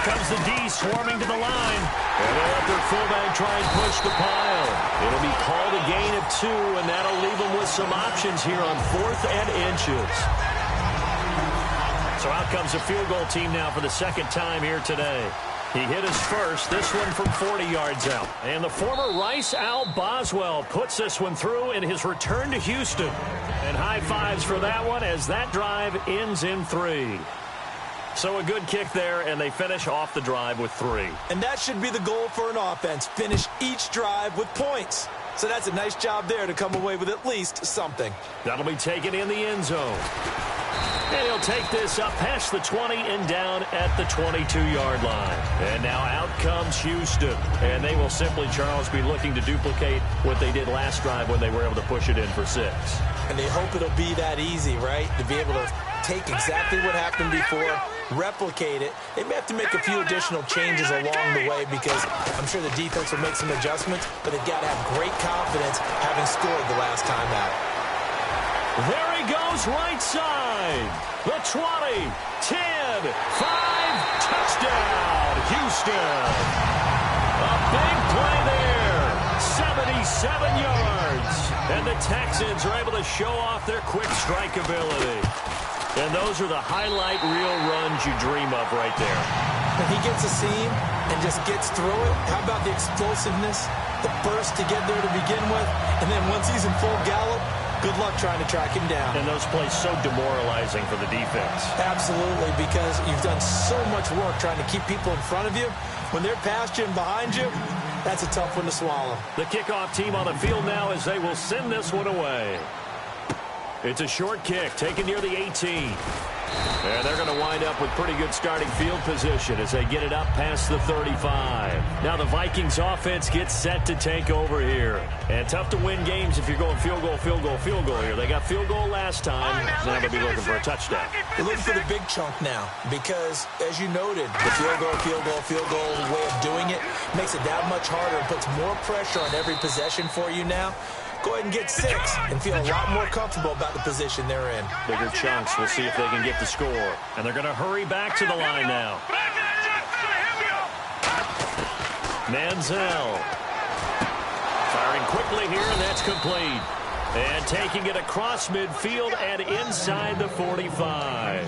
comes the D swarming to the line. And they let their fullback try and push the pile. It'll be called a gain of 2, and that'll leave them with some options here on 4th and inches. So out comes the field goal team now for the second time here today. He hit his first, this one from 40 yards out. And the former Rice Al Boswell puts this one through in his return to Houston. And high fives for that one as that drive ends in 3. So a good kick there, and they finish off the drive with 3. And that should be the goal for an offense, finish each drive with points. So that's a nice job there to come away with at least something. That'll be taken in the end zone. And he'll take this up past the 20 and down at the 22-yard line. And now out comes Houston. And they will simply, Charles, be looking to duplicate what they did last drive when they were able to push it in for 6. And they hope it'll be that easy, right? To be able to take exactly what happened before, replicate it. They may have to make a few additional changes along the way because I'm sure the defense will make some adjustments, but they've got to have great confidence having scored the last time out. There he goes right side. The 20, 10, 5, touchdown, Houston. A big play there, 77 yards. And the Texans are able to show off their quick strike ability. And those are the highlight reel runs you dream of right there. When he gets a seam and just gets through it, how about the explosiveness, the burst to get there to begin with, and then once he's in full gallop, good luck trying to track him down. And those plays so demoralizing for the defense. Absolutely, because you've done so much work trying to keep people in front of you. When they're past you and behind you, that's a tough one to swallow. The kickoff team on the field now as they will send this one away. It's a short kick taken near the 18. And they're going to wind up with pretty good starting field position as they get it up past the 35. Now the Vikings offense gets set to take over here. And tough to win games if you're going field goal, field goal, field goal here. They got field goal last time. Now they'll be looking for a touchdown. They're looking for the big chunk now because, as you noted, the field goal, field goal, field goal way of doing it makes it that much harder and puts more pressure on every possession for you now. Go ahead and get 6 and feel a lot more comfortable about the position they're in. Bigger chunks. We'll see if they can get the score. And they're going to hurry back to the line now. Manziel. Firing quickly here, and that's complete. And taking it across midfield and inside the 45.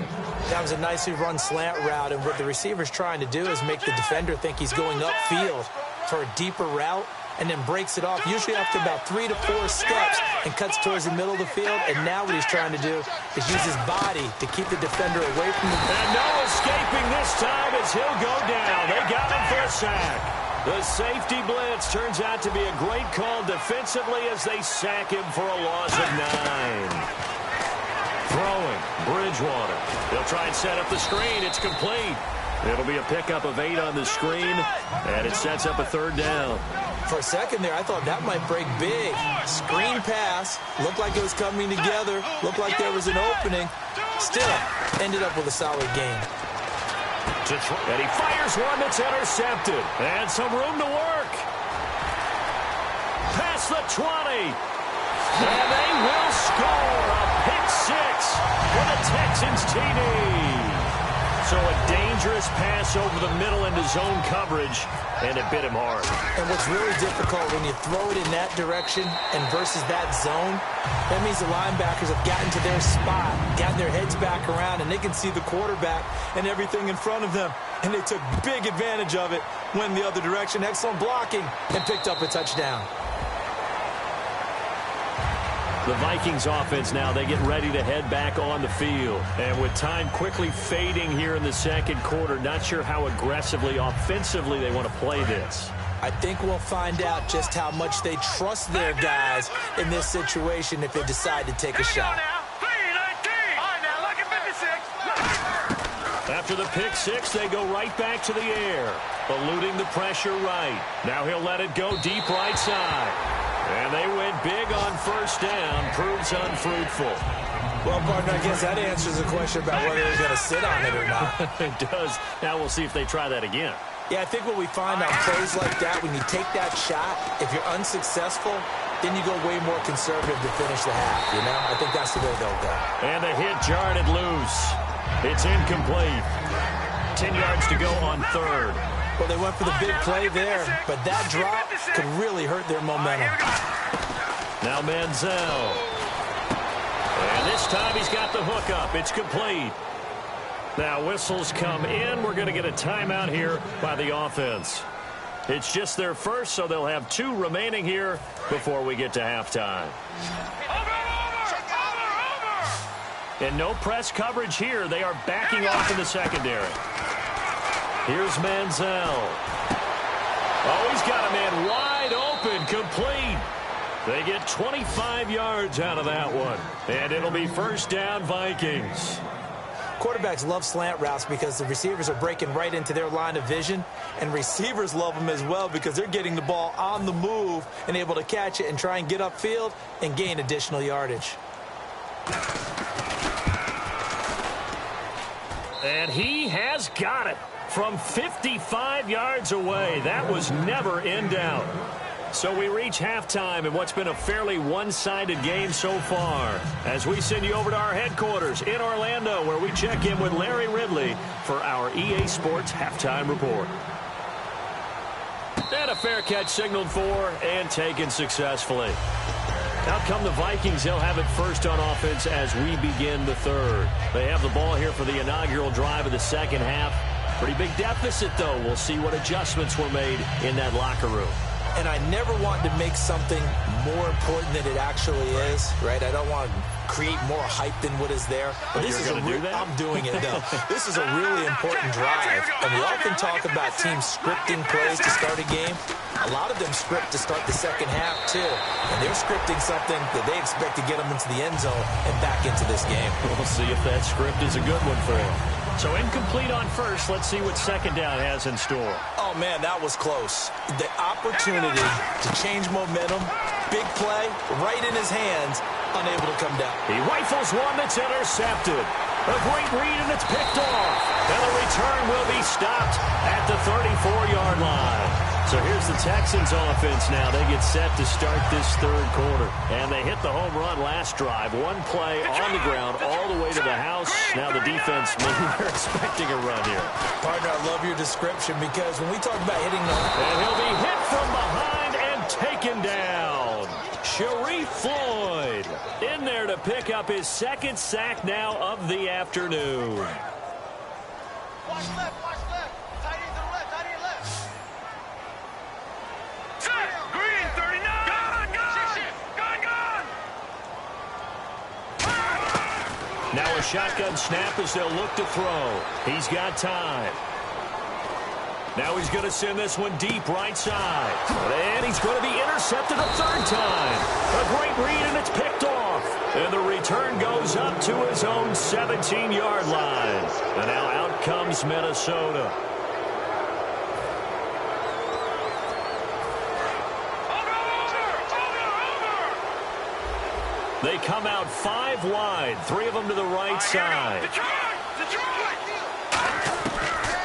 That was a nicely run slant route, and what the receiver's trying to do is make the defender think he's going upfield for a deeper route, and then breaks it off, usually after about 3 to 4 steps, and cuts towards the middle of the field. And now what he's trying to do is use his body to keep the defender away from the... And no escaping this time as he'll go down. They got him for a sack. The safety blitz turns out to be a great call defensively as they sack him for a loss of 9. Throwing, Bridgewater. They'll try and set up the screen. It's complete. It'll be a pickup of 8 on the screen, and it sets up a 3rd down. For a second there, I thought that might break big. Screen pass. Looked like it was coming together. Looked like there was an opening. Still, ended up with a solid game. And he fires one that's intercepted. And some room to work. Past the 20. And they will score a pick 6 for the Texans TD. So a dangerous pass over the middle into zone coverage, and it bit him hard. And what's really difficult when you throw it in that direction and versus that zone, that means the linebackers have gotten to their spot, gotten their heads back around, and they can see the quarterback and everything in front of them. And they took big advantage of it, went the other direction, excellent blocking, and picked up a touchdown. The Vikings offense now, they get ready to head back on the field. And with time quickly fading here in the second quarter, not sure how aggressively, offensively they want to play this. I think we'll find out just how much they trust their guys in this situation if they decide to take a shot. After the pick 6, they go right back to the air, eluding the pressure right. Now he'll let it go deep right side. And they went big on 1st down, proves unfruitful. Well, partner, I guess that answers the question about whether they're going to sit on it or not. It does. Now we'll see if they try that again. Yeah, I think what we find on plays like that, when you take that shot, if you're unsuccessful, then you go way more conservative to finish the half, you know? I think that's the way they'll go. And the hit jarred it loose. It's incomplete. 10 yards to go on third. Well, they went for the big play there, but that drop could really hurt their momentum. Now Manziel. And this time he's got the hook up. It's complete. Now whistles come in. We're going to get a timeout here by the offense. It's just their first, so they'll have 2 remaining here before we get to halftime. And no press coverage here. They are backing off in the secondary. Here's Manziel. Oh, he's got a man wide open, complete. They get 25 yards out of that one. And it'll be first down, Vikings. Quarterbacks love slant routes because the receivers are breaking right into their line of vision, and receivers love them as well because they're getting the ball on the move and able to catch it and try and get upfield and gain additional yardage. And he has got it from 55 yards away. That was never in doubt. So we reach halftime in what's been a fairly one-sided game so far, as we send you over to our headquarters in Orlando, where we check in with Larry Ridley for our EA Sports Halftime Report. And a fair catch signaled for and taken successfully. Out come the Vikings. They'll have it first on offense as we begin the third. They have the ball here for the inaugural drive of the second half. Pretty big deficit, though. We'll see what adjustments were made in that locker room. And I never want to make something more important than it actually is, right? I don't want to create more hype than what is there. But this is I'm doing it, though. This is a really important drive. And we often talk about teams scripting plays to start a game. A lot of them script to start the second half, too. And they're scripting something that they expect to get them into the end zone and back into this game. We'll see if that script is a good one for them. So incomplete on first. Let's see what second down has in store. Oh, man, that was close. The opportunity to change momentum, big play, right in his hands, unable to come down. He rifles one that's intercepted. A great read, and it's picked off. And the return will be stopped at the 34-yard line. So here's the Texans offense now. They get set to start this third quarter. And they hit the home run last drive. One play on the ground all the way to the house. Now the defense, maybe they're expecting a run here. Partner, I love your description because when we talk about hitting the... And he'll be hit from behind and taken down. ChiefKief Floyd in there to pick up his second sack now of the afternoon. Watch left, watch left. Tight end to the left, tight end left. Green, 39. Gone. Now a shotgun snap as they'll look to throw. He's got time. Now he's going to send this one deep right side. And he's going to be intercepted a third time. A great read, and it's picked off. And the return goes up to his own 17-yard line. And now out comes Minnesota. They come out 5 wide, 3 of them to the right side.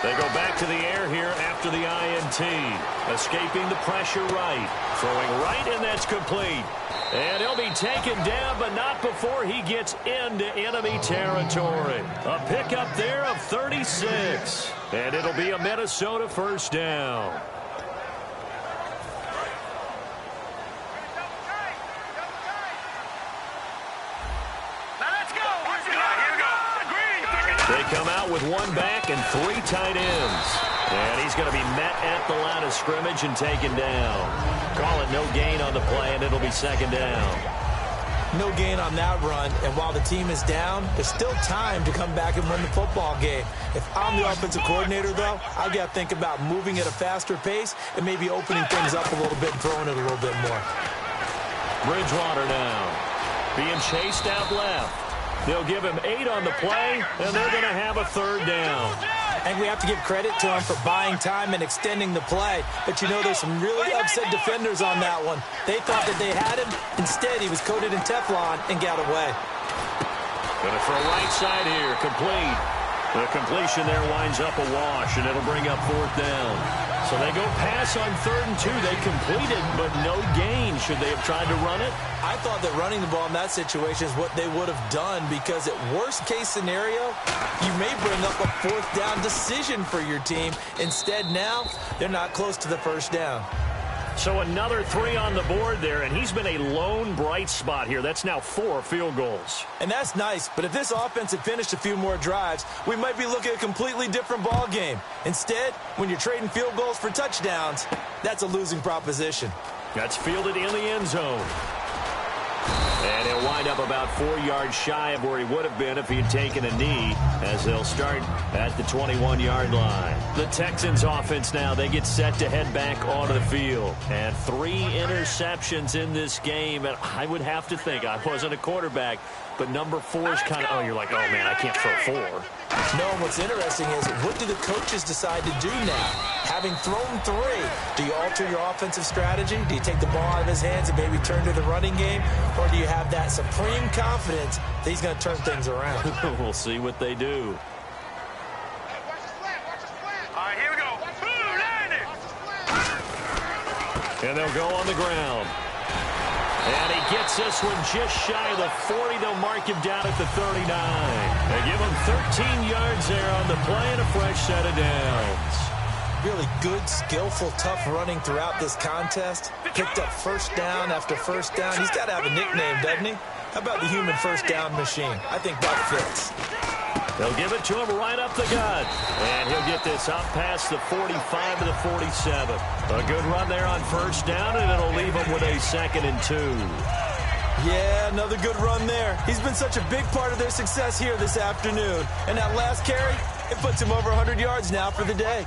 They go back to the air here after the INT. Escaping the pressure right. Throwing right, and that's complete. And he'll be taken down, but not before he gets into enemy territory. A pickup there of 36. And it'll be a Minnesota first down. They come out with 1 back and 3 tight ends. And he's going to be met at the line of scrimmage and taken down. Call it no gain on the play, and it'll be second down. No gain on that run, and while the team is down, there's still time to come back and win the football game. If I'm the offensive coordinator, though, I've got to think about moving at a faster pace and maybe opening things up a little bit and throwing it a little bit more. Bridgewater now being chased out left. They'll give him 8 on the play, and they're going to have a third down. And we have to give credit to him for buying time and extending the play. But, you know, there's some really upset defenders on that one. They thought that they had him. Instead, he was coated in Teflon and got away. Going to throw right side here, complete. The completion there winds up a wash, and it'll bring up 4th down. So they go pass on 3rd and 2. They completed, but no gain. Should they have tried to run it? I thought that running the ball in that situation is what they would have done, because at worst case scenario, you may bring up a 4th down decision for your team. Instead, now they're not close to the 1st down. So another 3 on the board there, and he's been a lone bright spot here. That's now 4 field goals. And that's nice, but if this offense had finished a few more drives, we might be looking at a completely different ball game. Instead, when you're trading field goals for touchdowns, that's a losing proposition. That's fielded in the end zone. And he'll wind up about 4 yards shy of where he would have been if he had taken a knee, as they'll start at the 21-yard line. The Texans offense now, they get set to head back onto the field. And 3 interceptions in this game. And I would have to think, I wasn't a quarterback, but number 4 is kind of, oh, you're like, oh, man, I can't throw 4. No, what's interesting is, what do the coaches decide to do now? Having thrown 3, do you alter your offensive strategy? Do you take the ball out of his hands and maybe turn to the running game? Or do you have that supreme confidence that he's going to turn things around? We'll see what they do. All right, here we go. Boom, landed. And they'll go on the ground. And he gets this one just shy of the 40. They'll mark him down at the 39. They give him 13 yards there on the play and a fresh set of downs. Really good, skillful, tough running throughout this contest. Picked up 1st down after 1st down. He's got to have a nickname, doesn't he? How about the human 1st down machine? I think that fits. They'll give it to him right up the gut. And he'll get this up past the 45 to the 47. A good run there on 1st down, and it'll leave him with a 2nd and 2. Yeah, another good run there. He's been such a big part of their success here this afternoon. And that last carry, it puts him over 100 yards now for the day.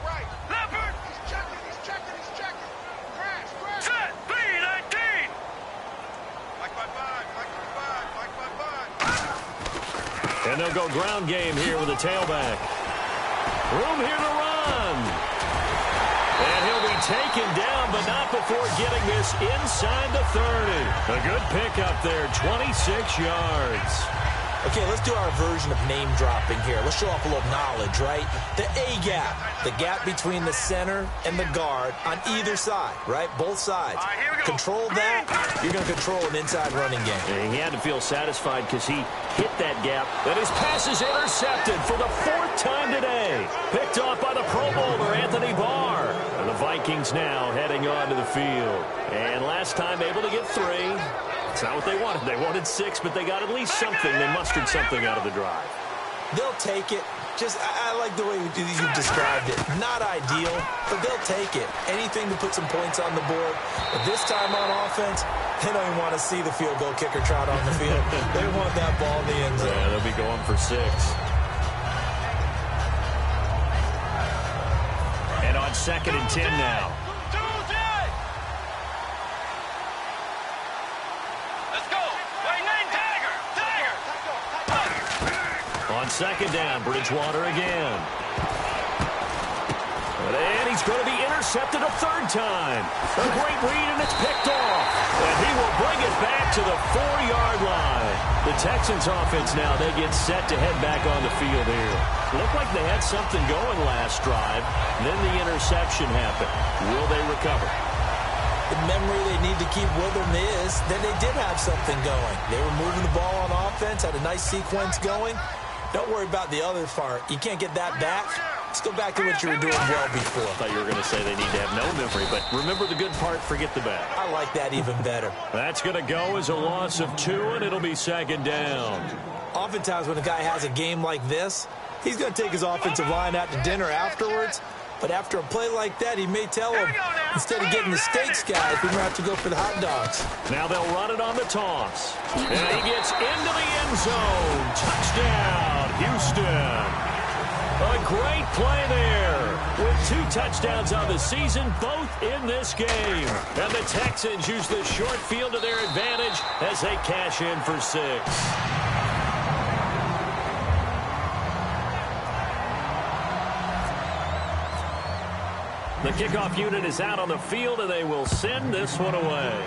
Set, 3-19. And they'll go ground game here with a tailback. Room here to run. And he'll be taken down, but not before getting this inside the 30. A good pickup there, 26 yards. Okay, let's do our version of name dropping here. Let's show off a little knowledge, right? The A-gap, the gap between the center and the guard on either side, right? Both sides. All right, here we go. Control that, you're going to control an inside running game. And he had to feel satisfied because he hit that gap. And his pass is intercepted for the 4th time today. Picked off by the Pro Bowler, Anthony Barr. And the Vikings now heading onto the field. And last time able to get 3. It's not what they wanted. They wanted 6, but they got at least something. They mustered something out of the drive. They'll take it. Just, I like the way you described it. Not ideal, but they'll take it. Anything to put some points on the board. But this time on offense, they don't even want to see the field goal kicker trot on the field. They want that ball in the end zone. Yeah, they'll be going for 6. And on 2nd and 10 now. On 2nd down, Bridgewater again. And he's going to be intercepted a 3rd time. A great read, and it's picked off. And he will bring it back to the 4-yard line. The Texans offense now, they get set to head back on the field here. Looked like they had something going last drive. Then the interception happened. Will they recover? The memory they need to keep with them is that they did have something going. They were moving the ball on offense, had a nice sequence going. Don't worry about the other part. You can't get that back. Let's go back to what you were doing well before. I thought you were going to say they need to have no memory, but remember the good part, forget the bad. I like that even better. That's going to go as a loss of 2, and it'll be 2nd down. Oftentimes when a guy has a game like this, he's going to take his offensive line out to dinner afterwards. But after a play like that, he may tell him, instead of getting the steaks, guys, we're going to have to go for the hot dogs. Now they'll run it on the toss. And he gets into the end zone. Touchdown, Houston. A great play there. With 2 touchdowns on the season, both in this game. And the Texans use the short field to their advantage as they cash in for 6. The kickoff unit is out on the field, and they will send this one away.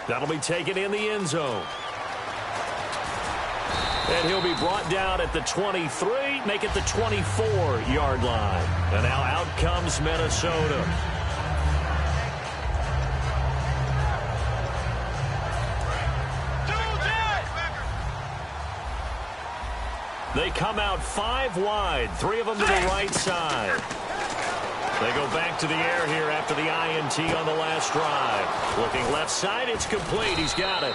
That'll be taken in the end zone. And he'll be brought down at the 23, make it the 24-yard line. And now out comes Minnesota. They come out 5 wide, 3 of them to the right side. They go back to the air here after the INT on the last drive. Looking left side, it's complete. He's got it.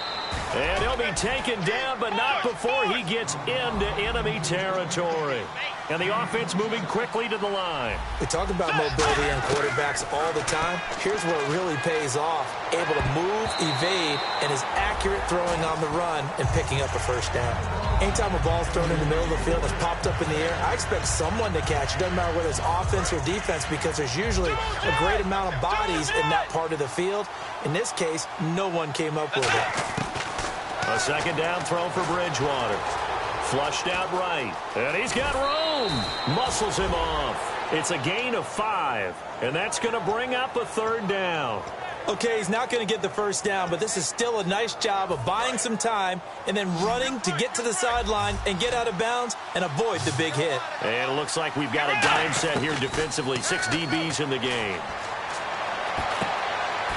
And he'll be taken down, but not before he gets into enemy territory. And the offense moving quickly to the line. We talk about mobility in quarterbacks all the time. Here's where it really pays off. Able to move, evade, and is accurate throwing on the run and picking up a first down. Anytime a ball's thrown in the middle of the field that's popped up in the air, I expect someone to catch. It doesn't matter whether it's offense or defense because there's usually a great amount of bodies in that part of the field. In this case, no one came up with it. A second down throw for Bridgewater. Flushed out right. And he's got room. Muscles him off. It's a gain of 5. And that's going to bring up a third down. Okay, he's not going to get the first down, but this is still a nice job of buying some time and then running to get to the sideline and get out of bounds and avoid the big hit. And it looks like we've got a dime set here defensively. 6 DBs in the game.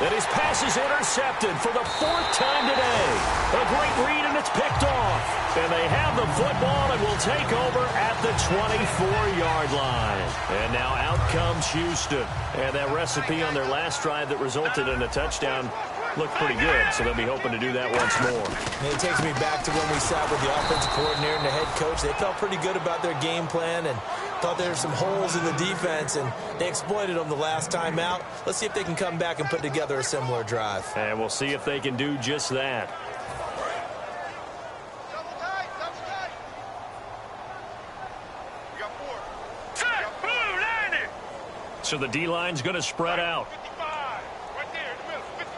And his pass is intercepted for the 4th time today. A great read, and it's picked off. And they have the football and will take over at the 24-yard line. And now out comes Houston. And that recipe on their last drive that resulted in a touchdown looked pretty good, so they'll be hoping to do that once more. And it takes me back to when we sat with the offensive coordinator and the head coach. They felt pretty good about their game plan and thought there were some holes in the defense, and they exploited them the last time out. Let's see if they can come back and put together a similar drive. And we'll see if they can do just that. Double tight, double tight. We got 4. Set, blue, landing. So the D-line's going to spread out. 55. Right there in the middle, 55.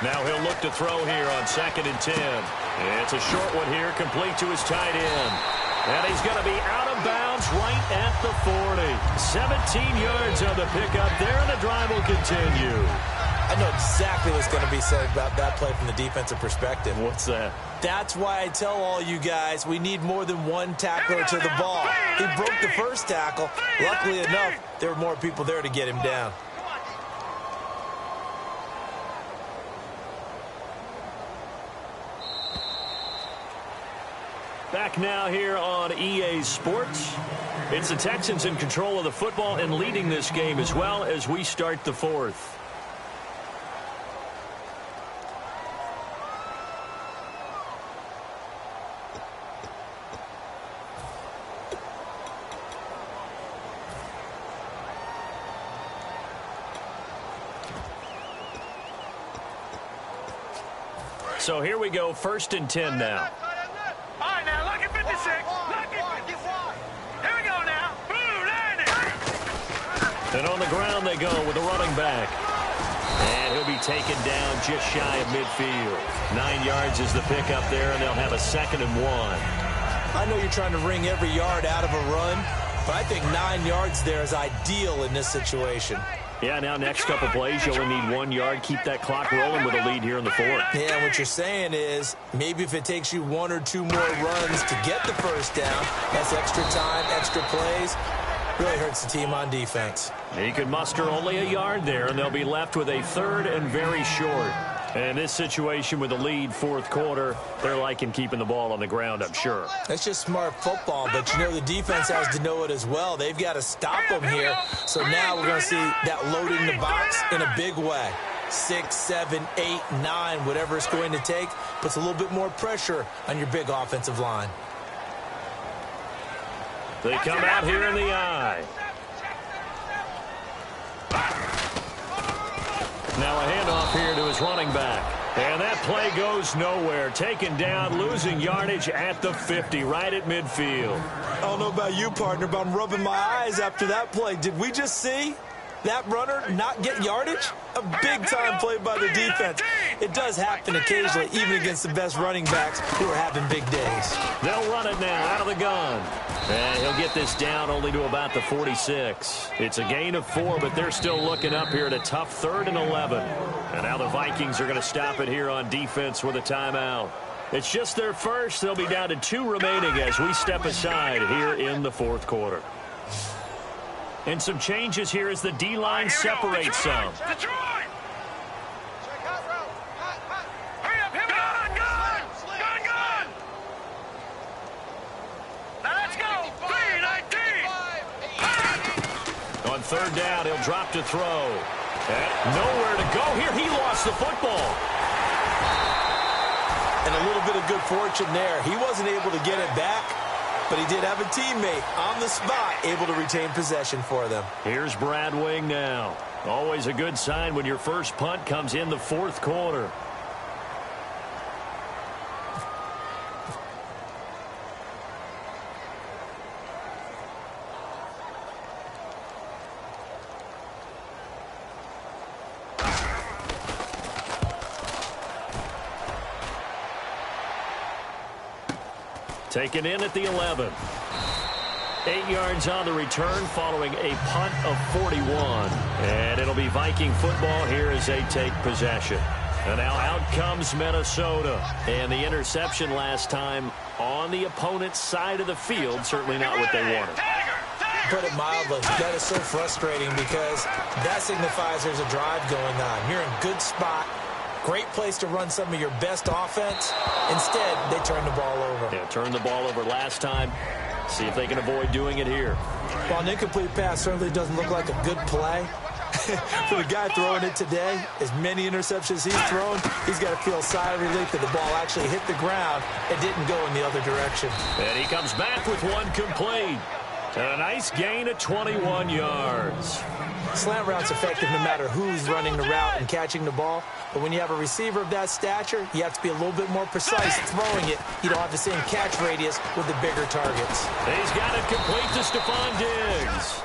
Now he'll look to throw here on 2nd and 10. It's a short one here, complete to his tight end. And he's going to be out of bounds right at the 40. 17 yards on the pickup there, and the drive will continue. I know exactly what's going to be said about that play from the defensive perspective. What's that? That's why I tell all you guys we need more than one tackler to the ball. He broke the first tackle. Luckily enough, there were more people there to get him down. Back now here on EA Sports. It's the Texans in control of the football and leading this game as well as we start the 4th. So here we go, 1st and 10 now. All right, now, look at 56. Look at 56. Here we go now. Blue, landing. And on the ground they go with the running back. And he'll be taken down just shy of midfield. 9 yards is the pickup there, and they'll have a 2nd and 1. I know you're trying to wring every yard out of a run, but I think 9 yards there is ideal in this situation. Yeah, now next couple plays, you only need 1 yard. Keep that clock rolling with a lead here in the 4th. Yeah, what you're saying is maybe if it takes you 1 or 2 more runs to get the first down, that's extra time, extra plays. Really hurts the team on defense. He can muster only a yard there, and they'll be left with a 3rd and very short. And in this situation with the lead 4th quarter, they're liking keeping the ball on the ground, I'm sure. That's just smart football, but you know the defense has to know it as well. They've got to stop them here. So now we're going to see that loading the box in a big way. 6, 7, 8, 9, whatever it's going to take, puts a little bit more pressure on your big offensive line. They come out here in the eye. Now a handoff here to his running back. And that play goes nowhere. Taken down, losing yardage at the 50, right at midfield. I don't know about you, partner, but I'm rubbing my eyes after that play. Did we just see that runner not get yardage? A big-time play by the defense. It does happen occasionally, even against the best running backs who are having big days. They'll run it now out of the gun. And he'll get this down only to about the 46. It's a gain of 4, but they're still looking up here at a tough 3rd and 11. And now the Vikings are going to stop it here on defense with a timeout. It's just their first. They'll be down to 2 remaining as we step aside here in the fourth quarter. And some changes here as the D-line separates some. Detroit! Check hot route. Hot. Hurry up, hit gun! Now let's go! 3-19! On third down, he'll drop to throw. And nowhere to go here. He lost the football. And a little bit of good fortune there. He wasn't able to get it back, but he did have a teammate on the spot able to retain possession for them. Here's Brad Wing now. Always a good sign when your first punt comes in the fourth quarter. Taken in at the 11. 8 yards on the return following a punt of 41. And it'll be Viking football here as they take possession. And now out comes Minnesota. And the interception last time on the opponent's side of the field. Certainly not what they wanted. Put it mildly, that is so frustrating because that signifies there's a drive going on. You're in a good spot. Great place to run some of your best offense. Instead, they turn the ball over. Yeah, turned the ball over last time. See if they can avoid doing it here. While an incomplete pass certainly doesn't look like a good play, for the guy throwing it today, as many interceptions he's thrown, he's got to feel a sigh of relief that the ball actually hit the ground and didn't go in the other direction. And he comes back with one complete. And a nice gain of 21 yards. Slant route's effective no matter who's running the route and catching the ball. But when you have a receiver of that stature, you have to be a little bit more precise throwing it. You don't have the same catch radius with the bigger targets. He's got it complete to Stephon Diggs.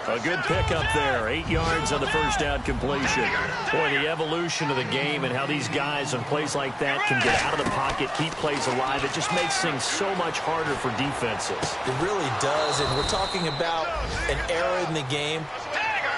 A good pickup there. 8 yards on the first down completion. Boy, the evolution of the game and how these guys on plays like that can get out of the pocket, keep plays alive. It just makes things so much harder for defenses. It really does. And we're talking about an era in the game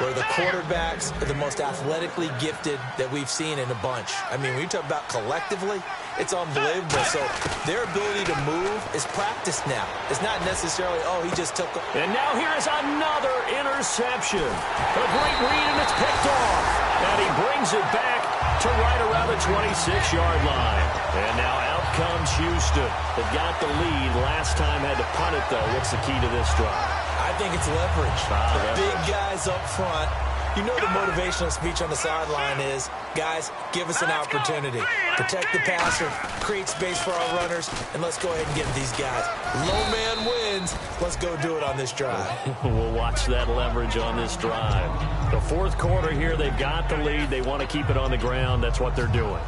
where the quarterbacks are the most athletically gifted that we've seen in a bunch. I mean, when you talk about collectively, it's unbelievable. So their ability to move is practiced now. It's not necessarily, oh, he just took... And now here is another interception. A great read, and it's picked off. And he brings it back to right around the 26-yard line. And now out comes Houston. They've got the lead. Last time had to punt it, though. What's the key to this drive? I think it's leverage. The big guys up front. You know the motivational speech on the sideline is, guys, give us an opportunity. Protect the passer, create space for our runners, and let's go ahead and get these guys. Low man wins. Let's go do it on this drive. We'll watch that leverage on this drive. The fourth quarter here, they've got the lead. They want to keep it on the ground. That's what they're doing.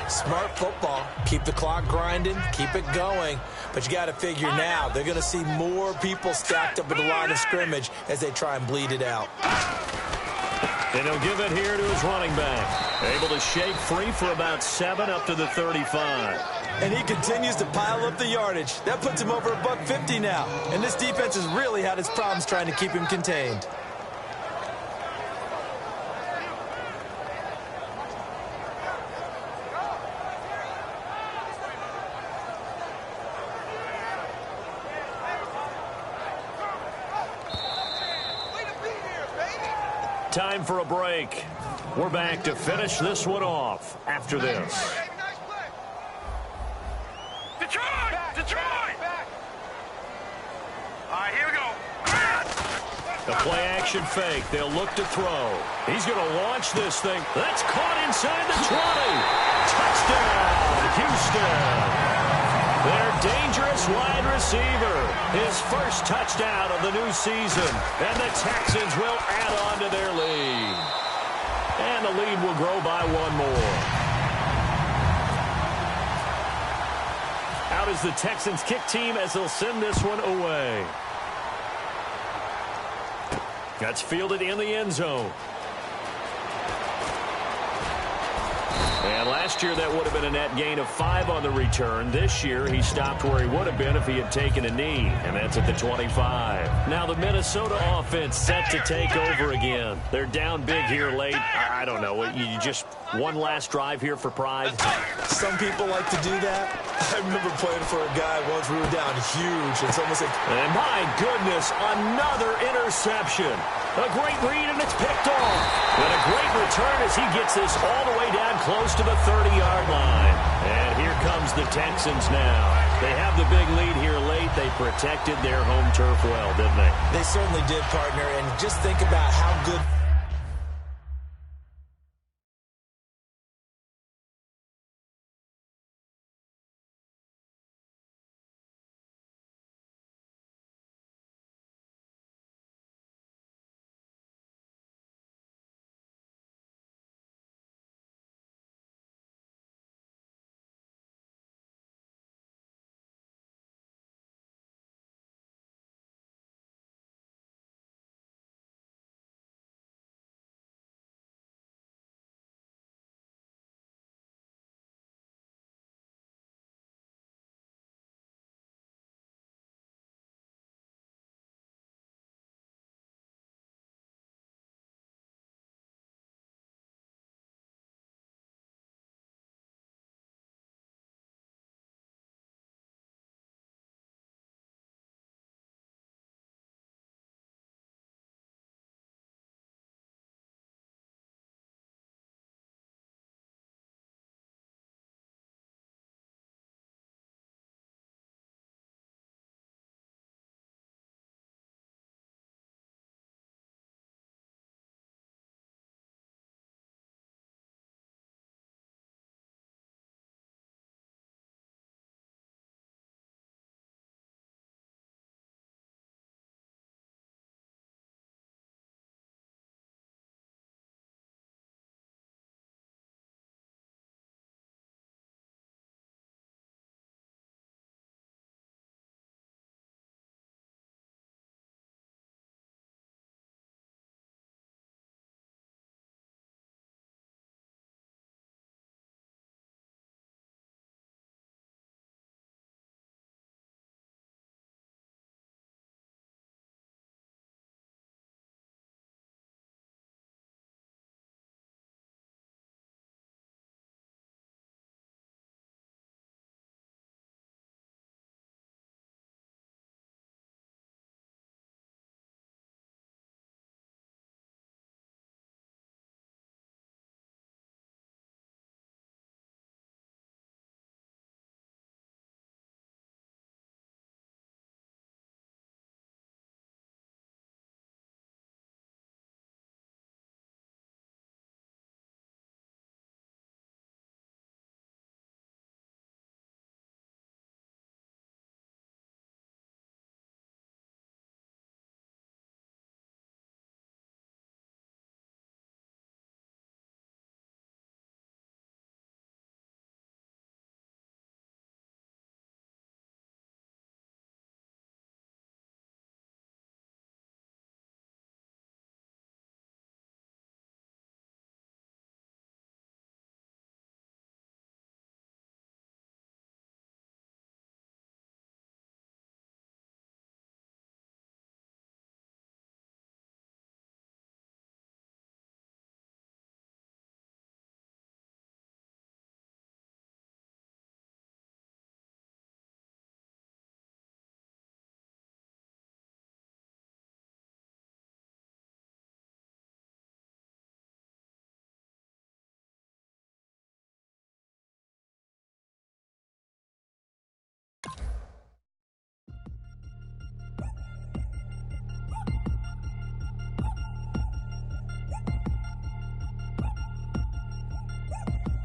Smart football. Keep the clock grinding. Keep it going. But you got to figure now, they're going to see more people stacked up at the line of scrimmage as they try and bleed it out. And he'll give it here to his running back. Able to shake free for about 7 up to the 35. And he continues to pile up the yardage. That puts him over $150 now. And this defense has really had its problems trying to keep him contained. Time for a break. We're back to finish this one off after this. Detroit! All right, here we go. The play-action fake. They'll look to throw. He's going to launch this thing. That's caught inside the 20. Touchdown, Houston. Their dangerous wide receiver. His first touchdown of the new season. And the Texans will add on to their lead. And the lead will grow by one more. Out is the Texans kick team as they'll send this one away. That's fielded in the end zone. And last year that would have been a net gain of 5 on the return. This year he stopped where he would have been if he had taken a knee, and that's at the 25. Now the Minnesota offense set to take over again. They're down big here late. I don't know. You just one last drive here for pride. Some people like to do that. I remember playing for a guy once. We were down huge, and someone said, and my goodness, another interception. A great read, and it's picked off. And a great return as he gets this all the way down close to the 30-yard line. And here comes the Texans now. They have the big lead here late. They protected their home turf well, didn't they? They certainly did, partner, and just think about how good...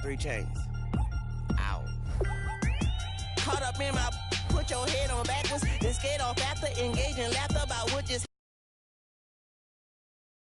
Three chains. Ow. Caught up in my, put your head on backwards, then skate off after engaging laughter about what just